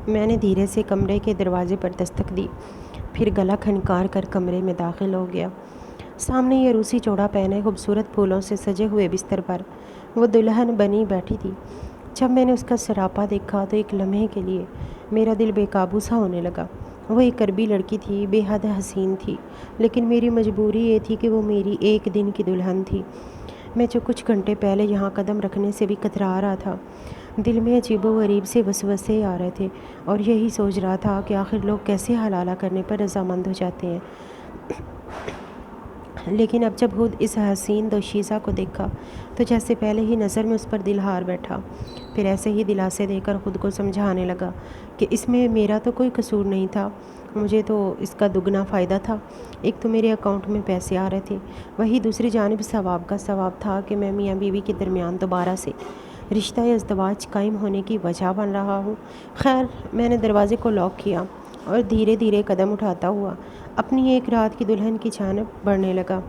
میں نے دھیرے سے کمرے کے دروازے پر دستک دی، پھر گلا کھنکار کر کمرے میں داخل ہو گیا۔ سامنے یہ روسی چوڑا پہنے خوبصورت پھولوں سے سجے ہوئے بستر پر وہ دلہن بنی بیٹھی تھی۔ جب میں نے اس کا سراپا دیکھا تو ایک لمحے کے لیے میرا دل بے قابو سا ہونے لگا۔ وہ ایک عربی لڑکی تھی، بے حد حسین تھی، لیکن میری مجبوری یہ تھی کہ وہ میری ایک دن کی دلہن تھی۔ میں جو کچھ گھنٹے پہلے یہاں قدم رکھنے سے بھی کترا رہا تھا، دل میں عجیب و غریب سے وسوسے آ رہے تھے اور یہی سوچ رہا تھا کہ آخر لوگ کیسے حلالہ کرنے پر رضامند ہو جاتے ہیں۔ لیکن اب جب خود اس حسین دوشیزہ کو دیکھا تو جیسے پہلے ہی نظر میں اس پر دل ہار بیٹھا، پھر ایسے ہی دلاسے دے کر خود کو سمجھانے لگا کہ اس میں میرا تو کوئی قصور نہیں تھا، مجھے تو اس کا دگنا فائدہ تھا۔ ایک تو میرے اکاؤنٹ میں پیسے آ رہے تھے، وہی دوسری جانب ثواب کا ثواب تھا کہ میں میاں بیوی کے درمیان دوبارہ سے رشتہ ازدواج قائم ہونے کی وجہ بن رہا ہوں۔ خیر، میں نے دروازے کو لاک کیا اور دھیرے دھیرے قدم اٹھاتا ہوا اپنی ایک رات کی دلہن کی جانب بڑھنے لگا۔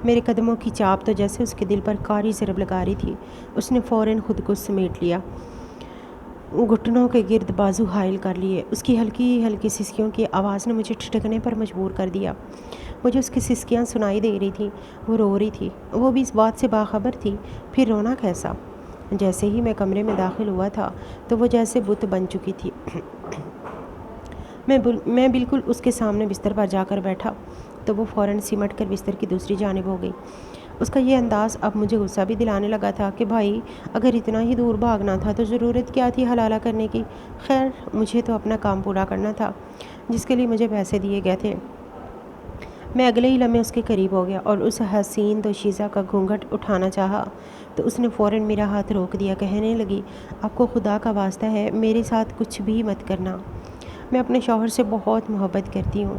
میرے قدموں کی چاپ تو جیسے اس کے دل پر کاری ضرب لگا رہی تھی۔ اس نے فوراً خود کو سمیٹ لیا، گھٹنوں کے گرد بازو حائل کر لیے۔ اس کی ہلکی ہلکی سسکیوں کی آواز نے مجھے ٹھٹکنے پر مجبور کر دیا۔ مجھے اس کی سسکیاں سنائی دے رہی تھیں، وہ رو رہی تھی، وہ بھی اس بات سے باخبر تھی۔ پھر رونا کیسا؟ جیسے ہی میں کمرے میں داخل ہوا تھا تو وہ جیسے بت بن چکی تھی۔ میں بالکل اس کے سامنے بستر پر جا کر بیٹھا تو وہ فوراً سمٹ کر بستر کی دوسری جانب ہو گئی۔ اس کا یہ انداز اب مجھے غصہ بھی دلانے لگا تھا کہ بھائی، اگر اتنا ہی دور بھاگنا تھا تو ضرورت کیا تھی حلالہ کرنے کی؟ خیر، مجھے تو اپنا کام پورا کرنا تھا جس کے لیے مجھے پیسے دیے گئے تھے۔ میں اگلے ہی لمحے اس کے قریب ہو گیا اور اس حسین دوشیزہ کا گھونگھٹ اٹھانا چاہا تو اس نے فوراً میرا ہاتھ روک دیا، کہنے لگی، آپ کو خدا کا واسطہ ہے میرے ساتھ کچھ بھی مت کرنا۔ میں اپنے شوہر سے بہت محبت کرتی ہوں،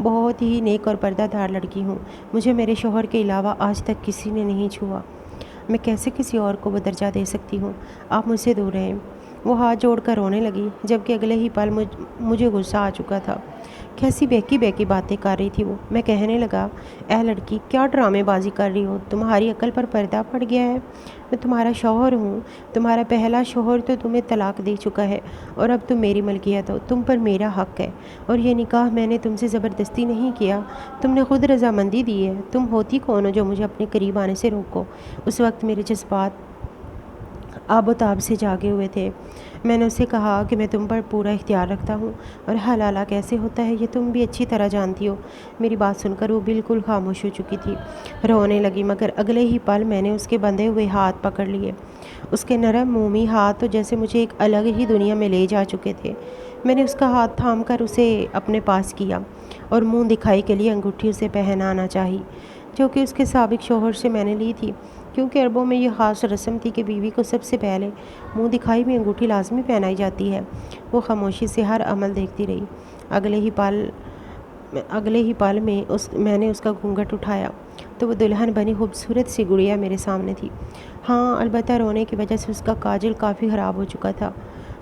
بہت ہی نیک اور پردہ دار لڑکی ہوں۔ مجھے میرے شوہر کے علاوہ آج تک کسی نے نہیں چھوا۔ میں کیسے کسی اور کو وہ درجہ دے سکتی ہوں؟ آپ مجھ سے دور رہیں۔ وہ ہاتھ جوڑ کر رونے لگی، جبکہ اگلے ہی پل مجھے غصہ آ چکا تھا۔ کیسی بہکی بہکی باتیں کر رہی تھی وہ۔ میں کہنے لگا، اے لڑکی، کیا ڈرامے بازی کر رہی ہو؟ تمہاری عقل پر پردہ پڑ گیا ہے؟ میں تمہارا شوہر ہوں، تمہارا پہلا شوہر تو تمہیں طلاق دے چکا ہے اور اب تم میری ملکیت ہو، تم پر میرا حق ہے، اور یہ نکاح میں نے تم سے زبردستی نہیں کیا، تم نے خود رضامندی دی ہے۔ تم ہوتی کون ہو جو مجھے اپنے قریب آنے سے روکو؟ اس وقت میرے جذبات آب و تاب سے جاگے ہوئے تھے۔ میں نے اسے کہا کہ میں تم پر پورا اختیار رکھتا ہوں اور حلالہ کیسے ہوتا ہے یہ تم بھی اچھی طرح جانتی ہو۔ میری بات سن کر وہ بالکل خاموش ہو چکی تھی، رونے لگی، مگر اگلے ہی پل میں نے اس کے بندھے ہوئے ہاتھ پکڑ لیے۔ اس کے نرم مومی ہاتھ تو جیسے مجھے ایک الگ ہی دنیا میں لے جا چکے تھے۔ میں نے اس کا ہاتھ تھام کر اسے اپنے پاس کیا اور منہ دکھائی کے لیے انگوٹھی اسے پہنانا چاہی، جو کہ اس کے سابق شوہر سے میں نے لی تھی، کیونکہ عربوں میں یہ خاص رسم تھی کہ بیوی کو سب سے پہلے منہ دکھائی میں انگوٹھی لازمی پہنائی جاتی ہے۔ وہ خاموشی سے ہر عمل دیکھتی رہی۔ اگلے ہی پل میں نے اس کا گھونگھٹ اٹھایا تو وہ دلہن بنی خوبصورت سی گڑیا میرے سامنے تھی۔ ہاں، البتہ رونے کی وجہ سے اس کا کاجل کافی خراب ہو چکا تھا،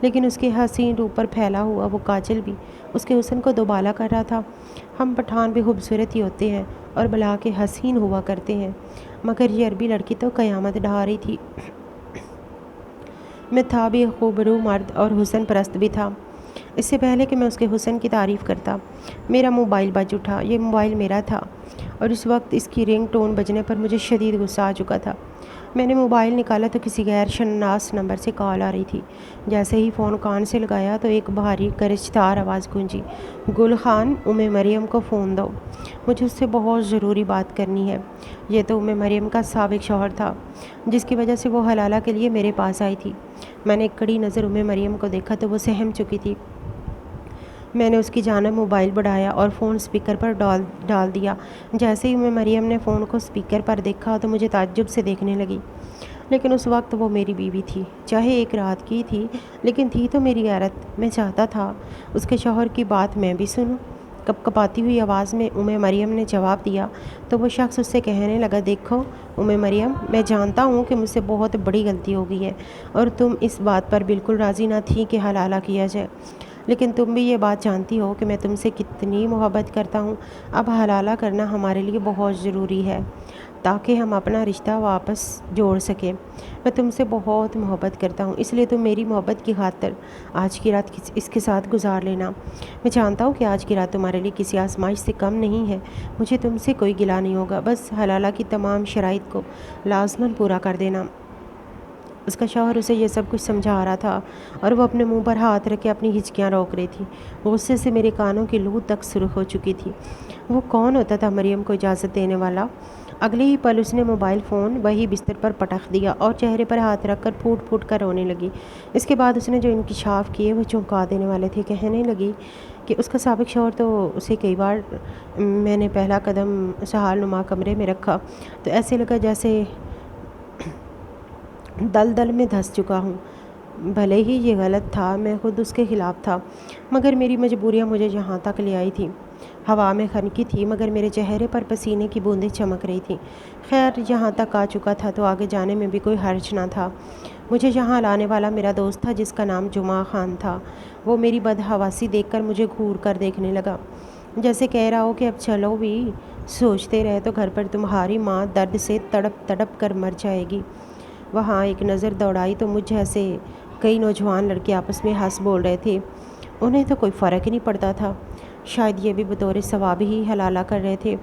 لیکن اس کے حسین روپ پر پھیلا ہوا وہ کاجل بھی اس کے حسن کو دوبالا کر رہا تھا۔ ہم پٹھان بھی خوبصورت ہی ہوتے ہیں اور بلا کے حسین ہوا کرتے ہیں، مگر یہ عربی لڑکی تو قیامت ڈھا رہی تھی۔ میں تھا بھی خوبرو مرد اور حسن پرست بھی تھا۔ اس سے پہلے کہ میں اس کے حسن کی تعریف کرتا، میرا موبائل بج اٹھا۔ یہ موبائل میرا تھا اور اس وقت اس کی رنگ ٹون بجنے پر مجھے شدید غصہ آ چکا تھا۔ میں نے موبائل نکالا تو کسی غیر شناس نمبر سے کال آ رہی تھی۔ جیسے ہی فون کان سے لگایا تو ایک بھاری گرجدار آواز گونجی، گل خان، مریم کو فون دو، مجھے اس سے بہت ضروری بات کرنی ہے۔ یہ تو مریم کا سابق شوہر تھا جس کی وجہ سے وہ حلالہ کے لیے میرے پاس آئی تھی۔ میں نے ایک کڑی نظر مریم کو دیکھا تو وہ سہم چکی تھی۔ میں نے اس کی جانب موبائل بڑھایا اور فون سپیکر پر ڈال دیا۔ جیسے ہی مریم نے فون کو سپیکر پر دیکھا تو مجھے تعجب سے دیکھنے لگی، لیکن اس وقت وہ میری بیوی تھی، چاہے ایک رات کی تھی، لیکن تھی تو میری غیرت۔ میں چاہتا تھا اس کے شوہر کی بات میں بھی سنوں۔ کپکپاتی ہوئی آواز میں مریم نے جواب دیا تو وہ شخص اس سے کہنے لگا، دیکھو مریم، میں جانتا ہوں کہ مجھ سے بہت بڑی غلطی ہو گئی ہے اور تم اس بات پر بالکل راضی نہ تھی کہ حلالہ کیا جائے، لیکن تم بھی یہ بات جانتی ہو کہ میں تم سے کتنی محبت کرتا ہوں۔ اب حلالہ کرنا ہمارے لیے بہت ضروری ہے تاکہ ہم اپنا رشتہ واپس جوڑ سکیں۔ میں تم سے بہت محبت کرتا ہوں، اس لیے تم میری محبت کی خاطر آج کی رات اس کے ساتھ گزار لینا۔ میں جانتا ہوں کہ آج کی رات تمہارے لیے کسی آزمائش سے کم نہیں ہے۔ مجھے تم سے کوئی گلہ نہیں ہوگا، بس حلالہ کی تمام شرائط کو لازماً پورا کر دینا۔ اس کا شوہر اسے یہ سب کچھ سمجھا رہا تھا اور وہ اپنے منہ پر ہاتھ رکھ کے اپنی ہچکیاں روک رہی تھی۔ غصے سے میرے کانوں کی لو تک سرخ ہو چکی تھی۔ وہ کون ہوتا تھا مریم کو اجازت دینے والا؟ اگلے ہی پل اس نے موبائل فون وہی بستر پر پٹخ دیا اور چہرے پر ہاتھ رکھ کر پھوٹ پھوٹ کر رونے لگی۔ اس کے بعد اس نے جو انکشاف کیے وہ چونکا دینے والے تھے۔ کہنے لگی کہ اس کا سابق شوہر تو اسے کئی بار میں نے پہلا قدم سہال نما کمرے میں رکھا تو ایسے لگا جیسے دلدل میں دھس چکا ہوں۔ بھلے ہی یہ غلط تھا، میں خود اس کے خلاف تھا، مگر میری مجبوریاں مجھے یہاں تک لے آئی تھیں۔ ہوا میں خنکی تھی مگر میرے چہرے پر پسینے کی بوندیں چمک رہی تھیں۔ خیر یہاں تک آ چکا تھا تو آگے جانے میں بھی کوئی حرج نہ تھا۔ مجھے یہاں لانے والا میرا دوست تھا جس کا نام جمعہ خان تھا۔ وہ میری بدحواسی دیکھ کر مجھے گھور کر دیکھنے لگا، جیسے کہہ رہا ہو کہ اب چلو بھی، سوچتے رہے تو گھر پر تمہاری ماں درد سے تڑپ تڑپ کر مر جائے گی۔ وہاں ایک نظر دوڑائی تو مجھ جیسے کئی نوجوان لڑکے آپس میں ہنس بول رہے تھے۔ انہیں تو کوئی فرق ہی نہیں پڑتا تھا، شاید یہ بھی بطور ثواب ہی حلالہ کر رہے تھے۔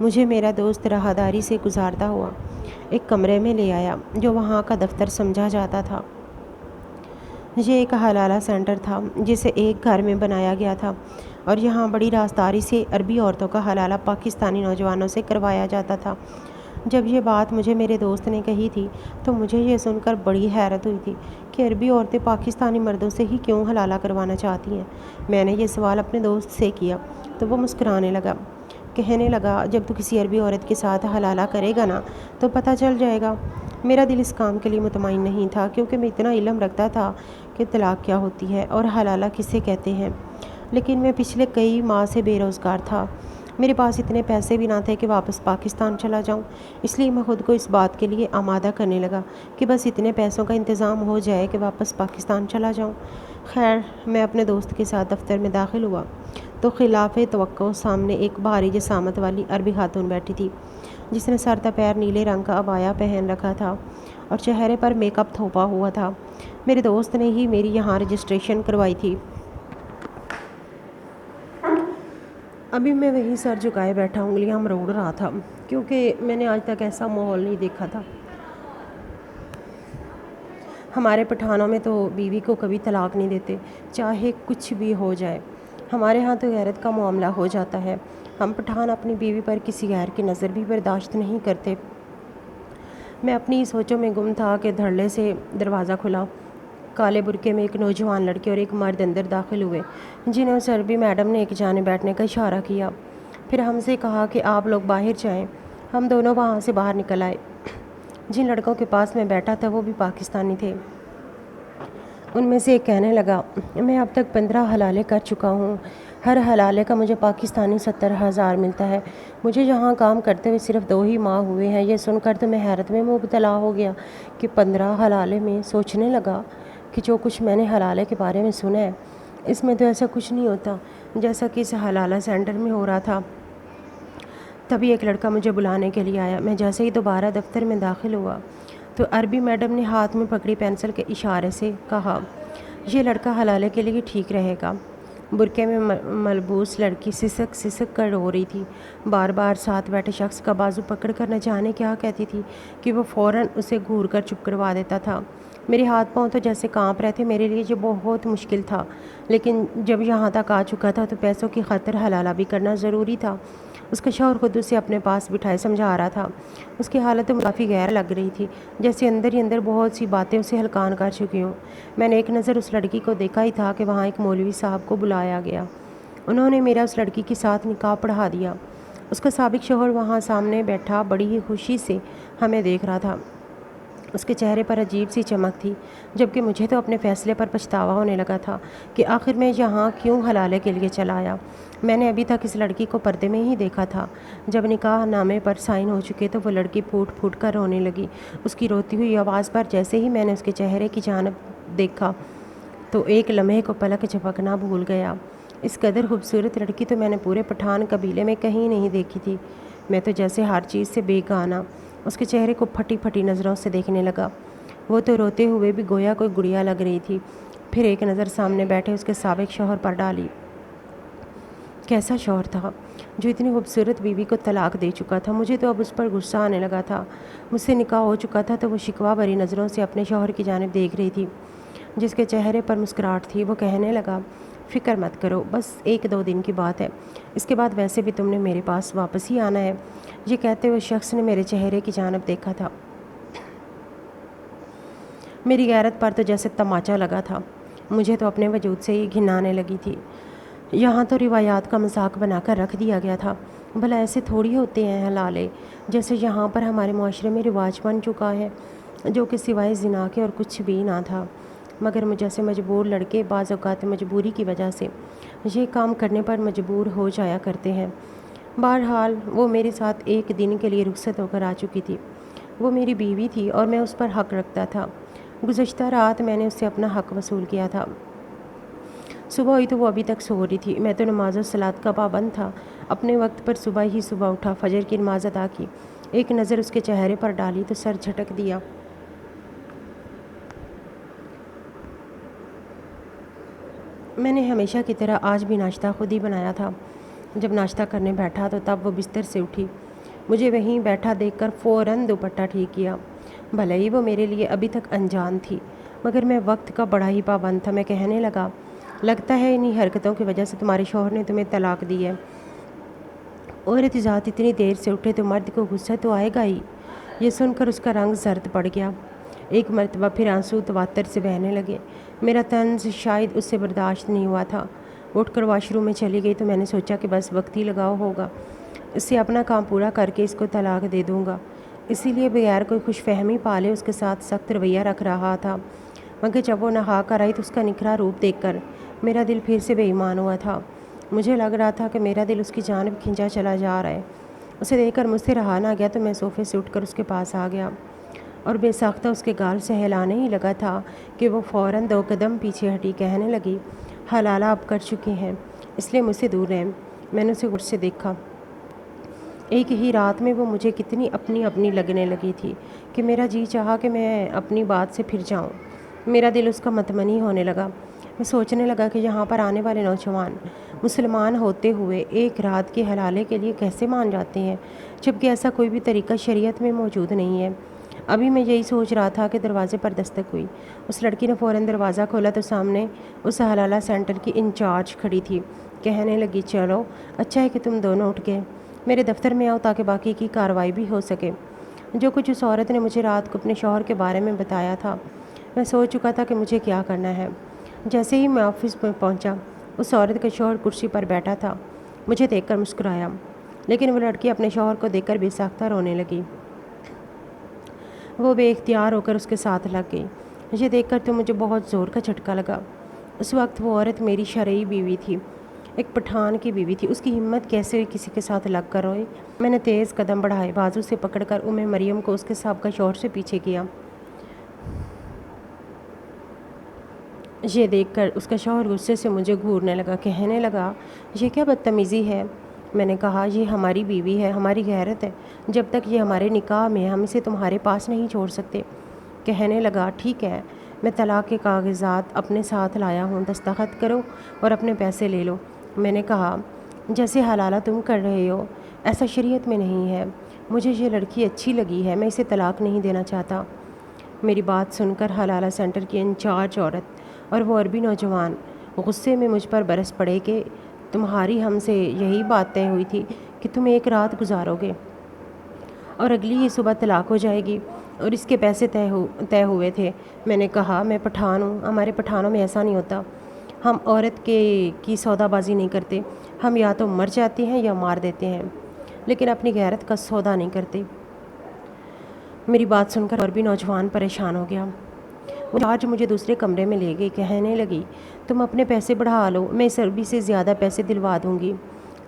مجھے میرا دوست راہداری سے گزارتا ہوا ایک کمرے میں لے آیا جو وہاں کا دفتر سمجھا جاتا تھا۔ یہ ایک حلالہ سینٹر تھا جسے ایک گھر میں بنایا گیا تھا اور یہاں بڑی رازداری سے عربی عورتوں کا حلالہ پاکستانی نوجوانوں سے کروایا جاتا تھا۔ جب یہ بات مجھے میرے دوست نے کہی تھی تو مجھے یہ سن کر بڑی حیرت ہوئی تھی کہ عربی عورتیں پاکستانی مردوں سے ہی کیوں حلالہ کروانا چاہتی ہیں۔ میں نے یہ سوال اپنے دوست سے کیا تو وہ مسکرانے لگا، کہنے لگا جب تو کسی عربی عورت کے ساتھ حلالہ کرے گا نا تو پتہ چل جائے گا۔ میرا دل اس کام کے لیے مطمئن نہیں تھا کیونکہ میں اتنا علم رکھتا تھا کہ طلاق کیا ہوتی ہے اور حلالہ کسے کہتے ہیں، لیکن میں پچھلے کئی ماہ سے بے روزگار تھا۔ میرے پاس اتنے پیسے بھی نہ تھے کہ واپس پاکستان چلا جاؤں، اس لیے میں خود کو اس بات کے لیے آمادہ کرنے لگا کہ بس اتنے پیسوں کا انتظام ہو جائے کہ واپس پاکستان چلا جاؤں۔ خیر میں اپنے دوست کے ساتھ دفتر میں داخل ہوا تو خلاف توقع سامنے ایک بھاری جسامت والی عربی خاتون بیٹھی تھی جس نے سر تا پیر نیلے رنگ کا عبایا پہن رکھا تھا اور چہرے پر میک اپ تھوپا ہوا تھا۔ میرے دوست نے ہی میری یہاں رجسٹریشن کروائی تھی۔ ابھی میں وہیں سر جھکائے بیٹھا انگلیاں مروڑ رہا تھا کیونکہ میں نے آج تک ایسا ماحول نہیں دیکھا تھا۔ ہمارے پٹھانوں میں تو بیوی کو کبھی طلاق نہیں دیتے، چاہے کچھ بھی ہو جائے۔ ہمارے ہاں تو غیرت کا معاملہ ہو جاتا ہے۔ ہم پٹھان اپنی بیوی پر کسی غیر کی نظر بھی برداشت نہیں کرتے۔ میں اپنی سوچوں میں گم تھا کہ دھڑلے سے دروازہ کھلا۔ کالے برقعے میں ایک نوجوان لڑکے اور ایک مرد اندر داخل ہوئے جنہیں اس عربی میڈم نے ایک جانب بیٹھنے کا اشارہ کیا، پھر ہم سے کہا کہ آپ لوگ باہر جائیں۔ ہم دونوں وہاں سے باہر نکل آئے۔ جن لڑکوں کے پاس میں بیٹھا تھا وہ بھی پاکستانی تھے۔ ان میں سے ایک کہنے لگا، میں اب تک 15 حلالے کر چکا ہوں، ہر حلالے کا مجھے پاکستانی 70,000 ملتا ہے۔ مجھے یہاں کام کرتے ہوئے صرف 2 ہی ماہ ہوئے ہیں۔ یہ سن کر تو میں حیرت میں مبتلا ہو گیا کہ 15 حلالے میں سوچنے لگا کہ جو کچھ میں نے حلالے کے بارے میں سنا ہے اس میں تو ایسا کچھ نہیں ہوتا جیسا کہ اس حلالہ سینٹر میں ہو رہا تھا۔ تبھی ایک لڑکا مجھے بلانے کے لیے آیا۔ میں جیسے ہی دوبارہ دفتر میں داخل ہوا تو عربی میڈم نے ہاتھ میں پکڑی پینسل کے اشارے سے کہا، یہ لڑکا حلالے کے لیے ٹھیک رہے گا۔ برقعے میں ملبوس لڑکی سسک سسک کر رو رہی تھی، بار بار ساتھ بیٹھے شخص کا بازو پکڑ کر نہ جانے کیا کہتی تھی کہ وہ فوراً اسے گھور کر چپ کروا دیتا تھا۔ میرے ہاتھ پاؤں تو جیسے کانپ رہے تھے۔ میرے لیے یہ بہت مشکل تھا، لیکن جب یہاں تک آ چکا تھا تو پیسوں کی خاطر حلالہ بھی کرنا ضروری تھا۔ اس کا شوہر خود اسے اپنے پاس بٹھائے سمجھا رہا تھا۔ اس کی حالت تو کافی غیر لگ رہی تھی، جیسے اندر ہی اندر بہت سی باتیں اسے ہلکان کر چکی ہوں۔ میں نے ایک نظر اس لڑکی کو دیکھا ہی تھا کہ وہاں ایک مولوی صاحب کو بلایا گیا۔ انہوں نے میرا اس لڑکی کے ساتھ نکاح پڑھا دیا۔ اس کا سابق شوہر وہاں سامنے بیٹھا بڑی ہی خوشی سے ہمیں دیکھ رہا تھا۔ اس کے چہرے پر عجیب سی چمک تھی، جبکہ مجھے تو اپنے فیصلے پر پچھتاوا ہونے لگا تھا کہ آخر میں یہاں کیوں حلالے کے لیے چلا آیا۔ میں نے ابھی تک اس لڑکی کو پردے میں ہی دیکھا تھا۔ جب نکاح نامے پر سائن ہو چکے تو وہ لڑکی پھوٹ پھوٹ کر رونے لگی۔ اس کی روتی ہوئی آواز پر جیسے ہی میں نے اس کے چہرے کی جانب دیکھا تو ایک لمحے کو پلک جھپکنا بھول گیا۔ اس قدر خوبصورت لڑکی تو میں نے پورے پٹھان قبیلے میں کہیں نہیں دیکھی تھی۔ میں تو جیسے ہر چیز سے بیگانہ اس کے چہرے کو پھٹی پھٹی نظروں سے دیکھنے لگا۔ وہ تو روتے ہوئے بھی گویا کوئی گڑیا لگ رہی تھی۔ پھر ایک نظر سامنے بیٹھے اس کے سابق شوہر پر ڈالی۔ کیسا شوہر تھا جو اتنی خوبصورت بیوی کو طلاق دے چکا تھا۔ مجھے تو اب اس پر غصہ آنے لگا تھا۔ مجھ سے نکاح ہو چکا تھا تو وہ شکوہ بھری نظروں سے اپنے شوہر کی جانب دیکھ رہی تھی، جس کے چہرے پر مسکراہٹ تھی۔ وہ کہنے لگا، فکر مت کرو، بس 1-2 دن کی بات ہے، اس کے بعد ویسے بھی تم نے میرے پاس واپس ہی آنا ہے۔ یہ کہتے ہوئے شخص نے میرے چہرے کی جانب دیکھا تھا۔ میری غیرت پر تو جیسے تماچا لگا تھا۔ مجھے تو اپنے وجود سے ہی گھن آنے لگی تھی۔ یہاں تو روایات کا مذاق بنا کر رکھ دیا گیا تھا۔ بھلا ایسے تھوڑی ہوتے ہیں حلالے، جیسے یہاں پر ہمارے معاشرے میں رواج بن چکا ہے، جو کہ سوائے زنا کے اور کچھ بھی نہ تھا۔ مگر مجھ جیسے مجبور لڑکے بعض اوقات مجبوری کی وجہ سے یہ کام کرنے پر مجبور ہو جایا کرتے ہیں۔ بہرحال وہ میرے ساتھ 1 دن کے لیے رخصت ہو کر آ چکی تھی۔ وہ میری بیوی تھی اور میں اس پر حق رکھتا تھا۔ گزشتہ رات میں نے اس سے اپنا حق وصول کیا تھا۔ صبح ہوئی تو وہ ابھی تک سو رہی تھی۔ میں تو نماز و صلاۃ کا پابند تھا۔ اپنے وقت پر صبح اٹھا، فجر کی نماز ادا کی، ایک نظر اس کے چہرے پر ڈالی تو سر جھٹک دیا۔ میں نے ہمیشہ کی طرح آج بھی ناشتہ خود ہی بنایا تھا۔ جب ناشتہ کرنے بیٹھا تو تب وہ بستر سے اٹھی۔ مجھے وہیں بیٹھا دیکھ کر فوراً دوپٹہ ٹھیک کیا۔ بھلے ہی وہ میرے لیے ابھی تک انجان تھی، مگر میں وقت کا بڑا ہی پابند تھا۔ میں کہنے لگا، لگتا ہے انہی حرکتوں کی وجہ سے تمہارے شوہر نے تمہیں طلاق دی ہے۔ عورت ذات اتنی دیر سے اٹھے تو مرد کو غصہ تو آئے گا ہی۔ یہ سن کر اس کا رنگ زرد پڑ گیا۔ ایک مرتبہ پھر آنسو تواتر سے بہنے لگے۔ میرا طنز شاید اس سے برداشت نہیں ہوا تھا۔ اٹھ کر واش روم میں چلی گئی تو میں نے سوچا کہ بس وقتی لگاؤ ہوگا، اس سے اپنا کام پورا کر کے اس کو طلاق دے دوں گا۔ اسی لیے بغیر کوئی خوش فہمی پالے اس کے ساتھ سخت رویہ رکھ رہا تھا۔ مگر جب وہ نہا کر آئی تو اس کا نکھرا روپ دیکھ کر میرا دل پھر سے بے ایمان ہوا تھا۔ مجھے لگ رہا تھا کہ میرا دل اس کی جانب کھنچا چلا جا رہا ہے۔ اسے دیکھ کر مجھ سے رہا نہ گیا تو میں صوفے سے اٹھ کر اس کے پاس آ گیا اور بے ساختہ اس کے گال سے ہلانے ہی لگا تھا کہ وہ فوراً 2 قدم پیچھے ہٹی، کہنے لگی، حلالہ اب کر چکی ہیں، اس لیے مجھ سے دور رہیں۔ میں نے اسے غصے سے دیکھا۔ ایک ہی رات میں وہ مجھے کتنی اپنی لگنے لگی تھی کہ میرا جی چاہا کہ میں اپنی بات سے پھر جاؤں۔ میرا دل اس کا متمنی ہونے لگا۔ میں سوچنے لگا کہ یہاں پر آنے والے نوجوان مسلمان ہوتے ہوئے ایک رات کے حلالے کے لیے کیسے مان جاتے ہیں، جبکہ ایسا کوئی بھی طریقہ شریعت میں موجود نہیں ہے۔ ابھی میں یہی سوچ رہا تھا کہ دروازے پر دستک ہوئی۔ اس لڑکی نے فوراً دروازہ کھولا تو سامنے اس حلالہ سینٹر کی انچارج کھڑی تھی۔ کہنے لگی، چلو اچھا ہے کہ تم دونوں اٹھ گئے، میرے دفتر میں آؤ تاکہ باقی کی کارروائی بھی ہو سکے۔ جو کچھ اس عورت نے مجھے رات کو اپنے شوہر کے بارے میں بتایا تھا، میں سوچ چکا تھا کہ مجھے کیا کرنا ہے۔ جیسے ہی میں آفس میں پہنچا، اس عورت کا شوہر کرسی پر بیٹھا تھا۔ مجھے دیکھ کر مسکرایا، لیکن وہ لڑکی اپنے شوہر کو دیکھ کر بے ساختہ رونے لگی۔ وہ بے اختیار ہو کر اس کے ساتھ لگ گئی۔ مجھے دیکھ کر تو مجھے بہت زور کا جھٹکا لگا۔ اس وقت وہ عورت میری شرعی بیوی تھی، ایک پٹھان کی بیوی تھی۔ اس کی ہمت کیسے ہوئی کسی کے ساتھ لگ کر روئے؟ میں نے تیز قدم بڑھائے، بازو سے پکڑ کر مریم کو اس کے سابقہ شوہر سے پیچھے کیا۔ یہ دیکھ کر اس کا شوہر غصے سے مجھے گھورنے لگا، کہنے لگا، یہ کیا بدتمیزی ہے؟ میں نے کہا، یہ ہماری بیوی ہے، ہماری غیرت ہے، جب تک یہ ہمارے نکاح میں ہم اسے تمہارے پاس نہیں چھوڑ سکتے۔ کہنے لگا، ٹھیک ہے، میں طلاق کے کاغذات اپنے ساتھ لایا ہوں، دستخط کرو اور اپنے پیسے لے لو۔ میں نے کہا، جیسے حلالہ تم کر رہے ہو ایسا شریعت میں نہیں ہے۔ مجھے یہ لڑکی اچھی لگی ہے، میں اسے طلاق نہیں دینا چاہتا۔ میری بات سن کر حلالہ سینٹر کی انچارج عورت اور وہ عربی نوجوان غصے میں مجھ پر برس پڑے کہ تمہاری ہم سے یہی بات طے ہوئی تھی کہ تم ایک رات گزارو گے اور اگلی ہی صبح طلاق ہو جائے گی، اور اس کے پیسے طے ہوئے تھے۔ میں نے کہا، میں پٹھان ہوں، ہمارے پٹھانوں میں ایسا نہیں ہوتا، ہم عورت کی سودا بازی نہیں کرتے، ہم یا تو مر جاتے ہیں یا مار دیتے ہیں، لیکن اپنی غیرت کا سودا نہیں کرتے۔ میری بات سن کر عربی نوجوان پریشان ہو گیا۔ وہ آج مجھے دوسرے کمرے میں لے گئی، کہنے لگی، تم اپنے پیسے بڑھا لو، میں اس عربی سے زیادہ پیسے دلوا دوں گی،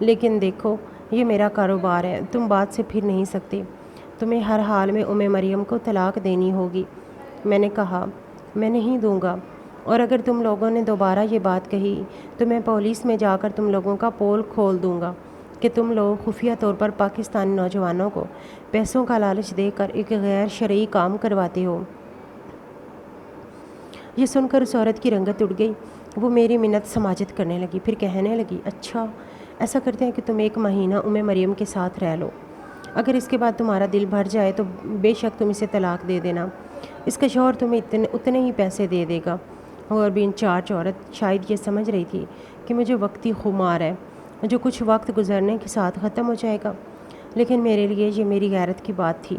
لیکن دیکھو یہ میرا کاروبار ہے، تم بات سے پھر نہیں سکتے، تمہیں ہر حال میں مریم کو طلاق دینی ہوگی۔ میں نے کہا، میں نہیں دوں گا، اور اگر تم لوگوں نے دوبارہ یہ بات کہی تو میں پولیس میں جا کر تم لوگوں کا پول کھول دوں گا۔ کہ تم لوگ خفیہ طور پر پاکستانی نوجوانوں کو پیسوں کا لالچ دے کر ایک غیر شرعی کام کرواتے ہو۔ یہ سن کر اس عورت کی رنگت اڑ گئی۔ وہ میری منت سماجت کرنے لگی، پھر کہنے لگی، اچھا ایسا کرتے ہیں کہ تم 1 مہینہ مریم کے ساتھ رہ لو، اگر اس کے بعد تمہارا دل بھر جائے تو بے شک تم اسے طلاق دے دینا، اس کا شوہر تمہیں اتنے ہی پیسے دے دے گا۔ اور بھی انچارج عورت شاید یہ سمجھ رہی تھی کہ مجھے وقتی خمار ہے جو کچھ وقت گزرنے کے ساتھ ختم ہو جائے گا، لیکن میرے لیے یہ میری غیرت کی بات تھی۔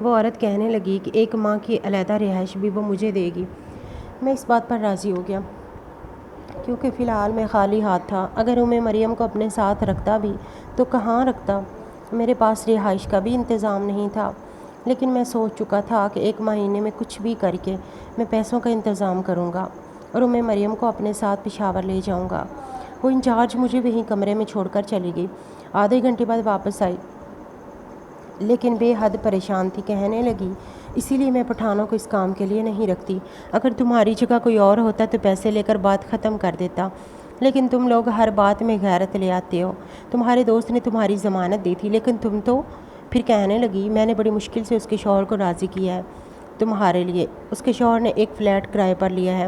وہ عورت کہنے لگی کہ 1 ماہ کی علیحدہ رہائش بھی وہ مجھے دے گی۔ میں اس بات پر راضی ہو گیا کیونکہ فی الحال میں خالی ہاتھ تھا۔ اگر مریم کو اپنے ساتھ رکھتا بھی تو کہاں رکھتا، میرے پاس رہائش کا بھی انتظام نہیں تھا، لیکن میں سوچ چکا تھا کہ 1 مہینے میں کچھ بھی کر کے میں پیسوں کا انتظام کروں گا اور مریم کو اپنے ساتھ پشاور لے جاؤں گا۔ وہ انچارج مجھے وہیں کمرے میں چھوڑ کر چلی گئی۔ آدھے گھنٹے بعد واپس آئی لیکن بے حد پریشان تھی۔ کہنے لگی، اسی لیے میں پٹھانوں کو اس کام کے لیے نہیں رکھتی، اگر تمہاری جگہ کوئی اور ہوتا تو پیسے لے کر بات ختم کر دیتا، لیکن تم لوگ ہر بات میں غیرت لے آتے ہو۔ تمہارے دوست نے تمہاری ضمانت دی تھی لیکن تم تو… پھر کہنے لگی، میں نے بڑی مشکل سے اس کے شوہر کو راضی کیا ہے تمہارے لیے، اس کے شوہر نے ایک فلیٹ کرائے پر لیا ہے،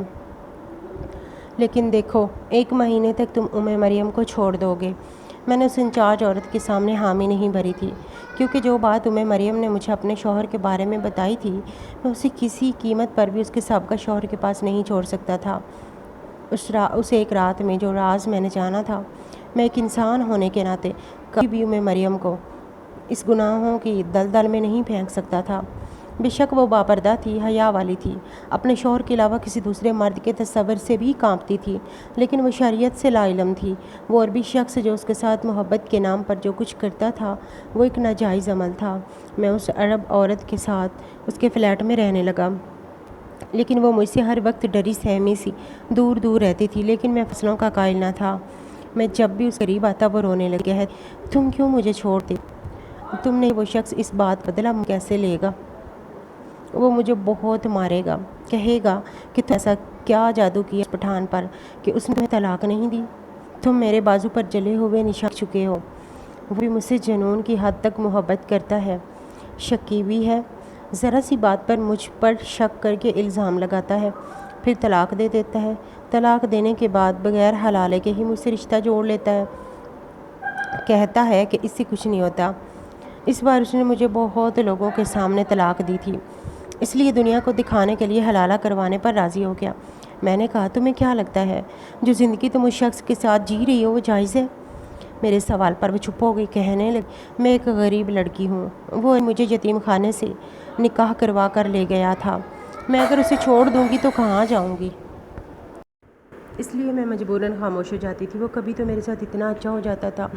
لیکن دیکھو 1 مہینے تک تم مریم کو چھوڑ دو گے۔ میں نے اس انچارج عورت کے سامنے حامی نہیں بھری تھی کیونکہ جو بات مریم نے مجھے اپنے شوہر کے بارے میں بتائی تھی میں اسے کسی قیمت پر بھی اس کے سابقہ شوہر کے پاس نہیں چھوڑ سکتا تھا۔ اس ایک رات میں جو راز میں نے جانا تھا، میں ایک انسان ہونے کے ناطے کبھی بھی مریم کو اس گناہوں کی دلدل میں نہیں پھینک سکتا تھا۔ بے شک وہ باپردہ تھی، حیا والی تھی، اپنے شوہر کے علاوہ کسی دوسرے مرد کے تصور سے بھی کانپتی تھی، لیکن وہ شریعت سے لا علم تھی۔ وہ عربی شخص جو اس کے ساتھ محبت کے نام پر جو کچھ کرتا تھا وہ ایک ناجائز عمل تھا۔ میں اس عرب عورت کے ساتھ اس کے فلیٹ میں رہنے لگا، لیکن وہ مجھ سے ہر وقت ڈری سہمی سی دور دور رہتی تھی، لیکن میں فصلوں کا قائل نہ تھا۔ میں جب بھی اس قریب آتا وہ رونے لگا ہے، تم کیوں مجھے چھوڑتے؟ تم نے وہ شخص اس بات کا بدلہ کیسے لے گا؟ وہ مجھے بہت مارے گا، کہے گا کہ تم ایسا کیا جادو کیا اس پٹھان پر کہ اس نے تمہیں طلاق نہیں دی؟ تم میرے بازو پر جلے ہوئے نشان چکے ہو۔ وہ بھی مجھ سے جنون کی حد تک محبت کرتا ہے، شکی بھی ہے، ذرا سی بات پر مجھ پر شک کر کے الزام لگاتا ہے، پھر طلاق دے دیتا ہے۔ طلاق دینے کے بعد بغیر حلالے کے ہی مجھ سے رشتہ جوڑ لیتا ہے، کہتا ہے کہ اس سے کچھ نہیں ہوتا۔ اس بار اس نے مجھے بہت لوگوں کے سامنے طلاق دی تھی، اس لیے دنیا کو دکھانے کے لیے حلالہ کروانے پر راضی ہو گیا۔ میں نے کہا، تمہیں کیا لگتا ہے جو زندگی تم اس شخص کے ساتھ جی رہی ہو وہ جائز ہے؟ میرے سوال پر وہ چپ ہو گئی، کہنے لگی، میں ایک غریب لڑکی ہوں، وہ مجھے یتیم خانے سے نکاح کروا کر لے گیا تھا، میں اگر اسے چھوڑ دوں گی تو کہاں جاؤں گی؟ اس لیے میں مجبوراً خاموش ہو جاتی تھی۔ وہ کبھی تو میرے ساتھ اتنا اچھا ہو جاتا تھا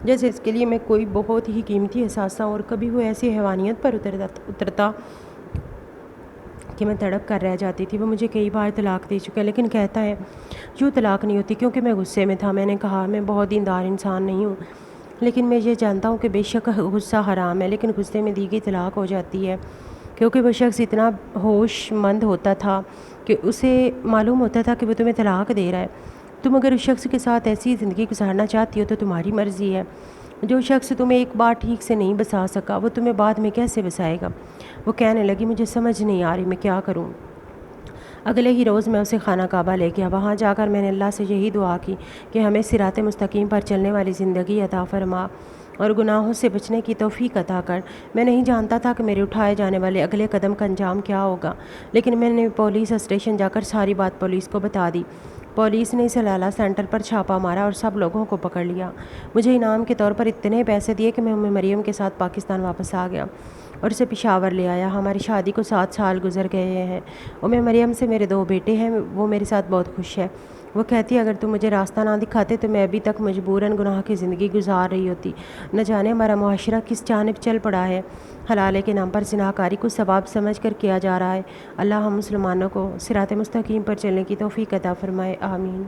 جیسے اس کے لیے میں کوئی بہت ہی قیمتی احساس تھا، اور کبھی وہ ایسی حیوانیت پر اترتا کہ میں تڑپ کر رہ جاتی تھی۔ وہ مجھے کئی بار طلاق دے چکا ہے، لیکن کہتا ہے یوں طلاق نہیں ہوتی کیونکہ میں غصے میں تھا۔ میں نے کہا، میں بہت دیندار انسان نہیں ہوں، لیکن میں یہ جانتا ہوں کہ بے شک غصہ حرام ہے، لیکن غصے میں دی گئی طلاق ہو جاتی ہے، کیونکہ وہ شخص اتنا ہوش مند ہوتا تھا کہ اسے معلوم ہوتا تھا کہ وہ تمہیں طلاق دے رہا ہے۔ تم اگر اس شخص کے ساتھ ایسی زندگی گزارنا چاہتی ہو تو تمہاری مرضی ہے۔ جو شخص تمہیں ایک بار ٹھیک سے نہیں بسا سکا وہ تمہیں بعد میں کیسے بسائے گا؟ وہ کہنے لگی، مجھے سمجھ نہیں آ رہی میں کیا کروں۔ اگلے ہی روز میں اسے خانہ کعبہ لے گیا۔ وہاں جا کر میں نے اللہ سے یہی دعا کی کہ ہمیں صراط مستقیم پر چلنے والی زندگی عطا فرما اور گناہوں سے بچنے کی توفیق عطا کر۔ میں نہیں جانتا تھا کہ میرے اٹھائے جانے والے اگلے قدم کا انجام کیا ہوگا، لیکن میں نے پولیس اسٹیشن جا کر ساری بات پولیس کو بتا دی۔ پولیس نے سلالہ سینٹر پر چھاپا مارا اور سب لوگوں کو پکڑ لیا۔ مجھے انعام کے طور پر اتنے پیسے دیے کہ میں مریم کے ساتھ پاکستان واپس آ گیا اور اسے پشاور لے آیا۔ ہماری شادی کو 7 سال گزر گئے ہیں۔ مریم سے میرے 2 بیٹے ہیں، وہ میرے ساتھ بہت خوش ہے۔ وہ کہتی ہے، اگر تم مجھے راستہ نہ دکھاتے تو میں ابھی تک مجبوراً گناہ کی زندگی گزار رہی ہوتی۔ نہ جانے ہمارا معاشرہ کس جانب چل پڑا ہے۔ حلالے کے نام پر زناکاری کو ثواب سمجھ کر کیا جا رہا ہے۔ اللہ ہم مسلمانوں کو صراط مستقیم پر چلنے کی توفیق عطا فرمائے، آمین۔